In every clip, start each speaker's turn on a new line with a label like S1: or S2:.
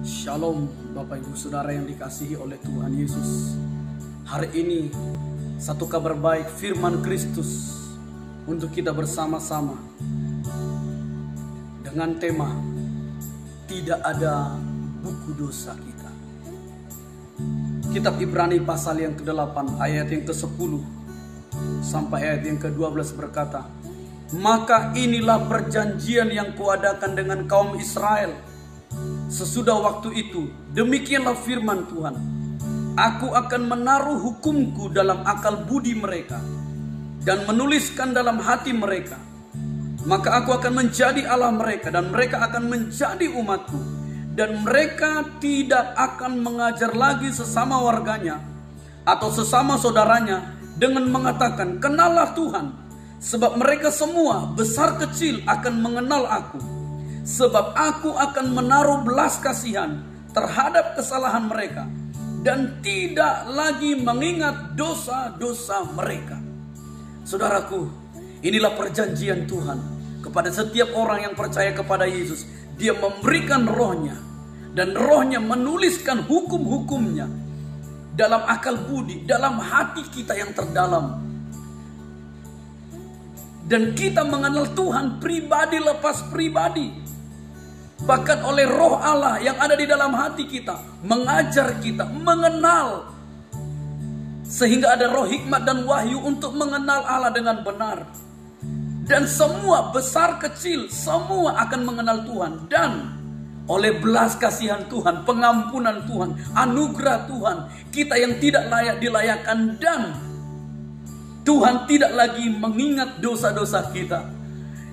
S1: Shalom Bapak Ibu Saudara yang dikasihi oleh Tuhan Yesus. Hari ini satu kabar baik firman Kristus untuk kita bersama-sama dengan tema tidak ada buku dosa kita. Kitab Ibrani pasal yang ke-8 ayat yang ke-10 sampai ayat yang ke-12 berkata, "Maka inilah perjanjian yang kuadakan dengan kaum Israel sesudah waktu itu, demikianlah firman Tuhan, aku akan menaruh hukumku dalam akal budi mereka dan menuliskan dalam hati mereka. Maka aku akan menjadi Allah mereka dan mereka akan menjadi umatku. Dan mereka tidak akan mengajar lagi sesama warganya atau sesama saudaranya dengan mengatakan, kenallah Tuhan. Sebab mereka semua besar kecil akan mengenal aku. Sebab aku akan menaruh belas kasihan terhadap kesalahan mereka dan tidak lagi mengingat dosa-dosa mereka." Saudaraku, inilah perjanjian Tuhan kepada setiap orang yang percaya kepada Yesus. Dia memberikan rohnya dan rohnya menuliskan hukum-hukumnya dalam akal budi, dalam hati kita yang terdalam. Dan kita mengenal Tuhan pribadi lepas pribadi. Bahkan oleh roh Allah yang ada di dalam hati kita, mengajar kita, mengenal. Sehingga ada roh hikmat dan wahyu untuk mengenal Allah dengan benar. Dan semua besar kecil, semua akan mengenal Tuhan. Dan oleh belas kasihan Tuhan, pengampunan Tuhan, anugerah Tuhan, kita yang tidak layak dilayakkan, dan Tuhan tidak lagi mengingat dosa-dosa kita.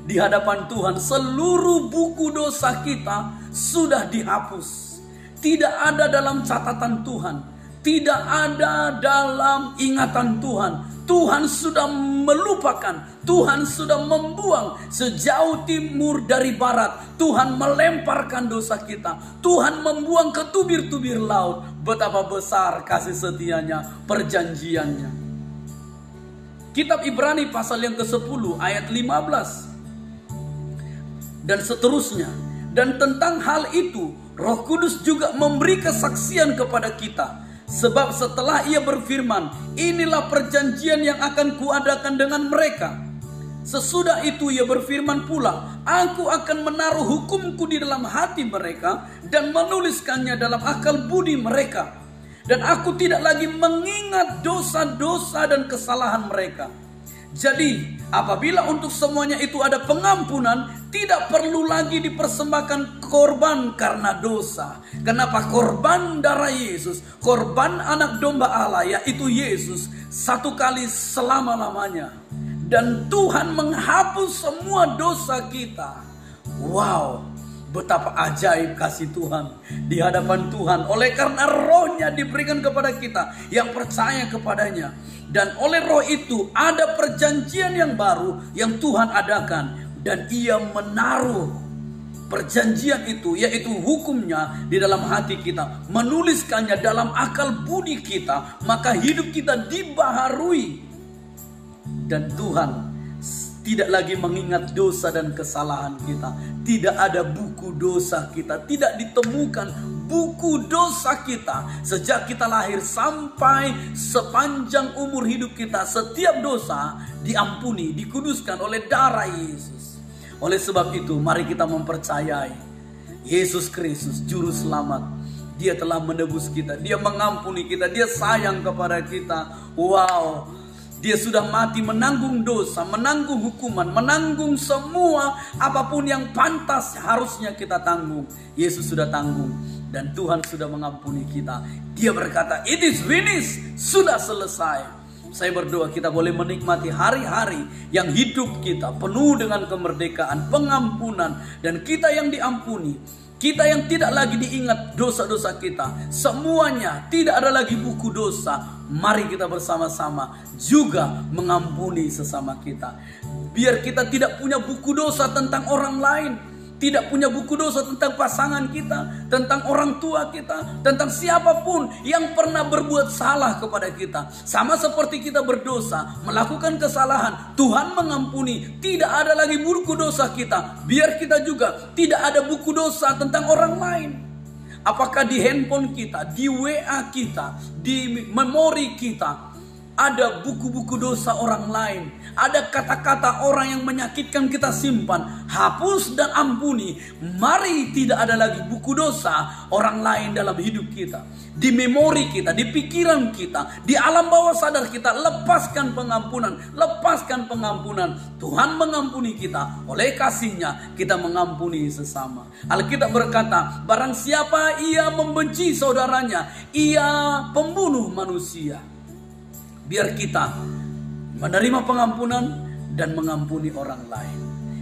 S1: Di hadapan Tuhan seluruh buku dosa kita sudah dihapus. Tidak ada dalam catatan Tuhan, tidak ada dalam ingatan Tuhan. Tuhan sudah melupakan, Tuhan sudah membuang sejauh timur dari barat. Tuhan melemparkan dosa kita, Tuhan membuang ke tubir-tubir laut. Betapa besar kasih setianya, perjanjiannya. Kitab Ibrani pasal yang ke-10 ayat 15 dan seterusnya. Dan tentang hal itu Roh Kudus juga memberi kesaksian kepada kita. Sebab setelah ia berfirman, inilah perjanjian yang akan kuadakan dengan mereka. Sesudah itu ia berfirman pula, aku akan menaruh hukumku di dalam hati mereka dan menuliskannya dalam akal budi mereka. Dan aku tidak lagi mengingat dosa-dosa dan kesalahan mereka. Jadi apabila untuk semuanya itu ada pengampunan, tidak perlu lagi dipersembahkan korban karena dosa. Kenapa? Korban darah Yesus, korban anak domba Allah, yaitu Yesus, satu kali selama-lamanya. Dan Tuhan menghapus semua dosa kita. Wow, betapa ajaib kasih Tuhan di hadapan Tuhan. Oleh karena rohnya diberikan kepada kita yang percaya kepadanya. Dan oleh roh itu ada perjanjian yang baru yang Tuhan adakan. Dan ia menaruh perjanjian itu, yaitu hukumnya, di dalam hati kita. Menuliskannya dalam akal budi kita. Maka hidup kita dibaharui. Dan Tuhan tidak lagi mengingat dosa dan kesalahan kita. Tidak ada buku dosa kita. Tidak ditemukan buku dosa kita. Sejak kita lahir sampai sepanjang umur hidup kita, setiap dosa diampuni, dikuduskan oleh darah Yesus. Oleh sebab itu, mari kita mempercayai Yesus Kristus, Juru Selamat. Dia telah menebus kita. Dia mengampuni kita. Dia sayang kepada kita. Wow, Dia sudah mati menanggung dosa, menanggung hukuman, menanggung semua apapun yang pantas harusnya kita tanggung. Yesus sudah tanggung dan Tuhan sudah mengampuni kita. Dia berkata, "It is finished," sudah selesai. Saya berdoa kita boleh menikmati hari-hari yang hidup kita penuh dengan kemerdekaan, pengampunan, dan kita yang diampuni. Kita yang tidak lagi diingat dosa-dosa kita. Semuanya tidak ada lagi buku dosa. Mari kita bersama-sama juga mengampuni sesama kita. Biar kita tidak punya buku dosa tentang orang lain. Tidak punya buku dosa tentang pasangan kita, tentang orang tua kita, tentang siapapun yang pernah berbuat salah kepada kita. Sama seperti kita berdosa, melakukan kesalahan, Tuhan mengampuni. Tidak ada lagi buku dosa kita. Biar kita juga tidak ada buku dosa tentang orang lain. Apakah di handphone kita, di WA kita, di memori kita ada buku-buku dosa orang lain, ada kata-kata orang yang menyakitkan kita simpan, hapus dan ampuni. Mari tidak ada lagi buku dosa orang lain dalam hidup kita. Di memori kita, di pikiran kita, di alam bawah sadar kita, lepaskan pengampunan, lepaskan pengampunan. Tuhan mengampuni kita, oleh kasih-Nya kita mengampuni sesama. Alkitab berkata, barang siapa ia membenci saudaranya, ia pembunuh manusia. Biar kita menerima pengampunan dan mengampuni orang lain.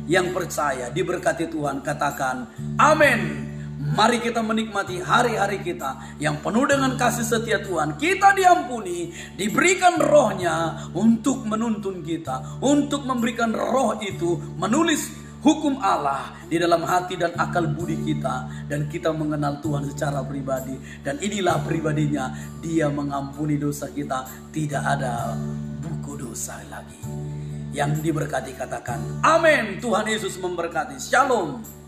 S1: Yang percaya diberkati Tuhan katakan amin. Mari kita menikmati hari-hari kita yang penuh dengan kasih setia Tuhan. Kita diampuni, diberikan roh-Nya untuk menuntun kita, untuk memberikan roh itu menulis hukum Allah di dalam hati dan akal budi kita, dan kita mengenal Tuhan secara pribadi. Dan inilah pribadinya, Dia mengampuni dosa kita, tidak ada buku dosa lagi. Yang diberkati katakan amin. Tuhan Yesus memberkati. Shalom.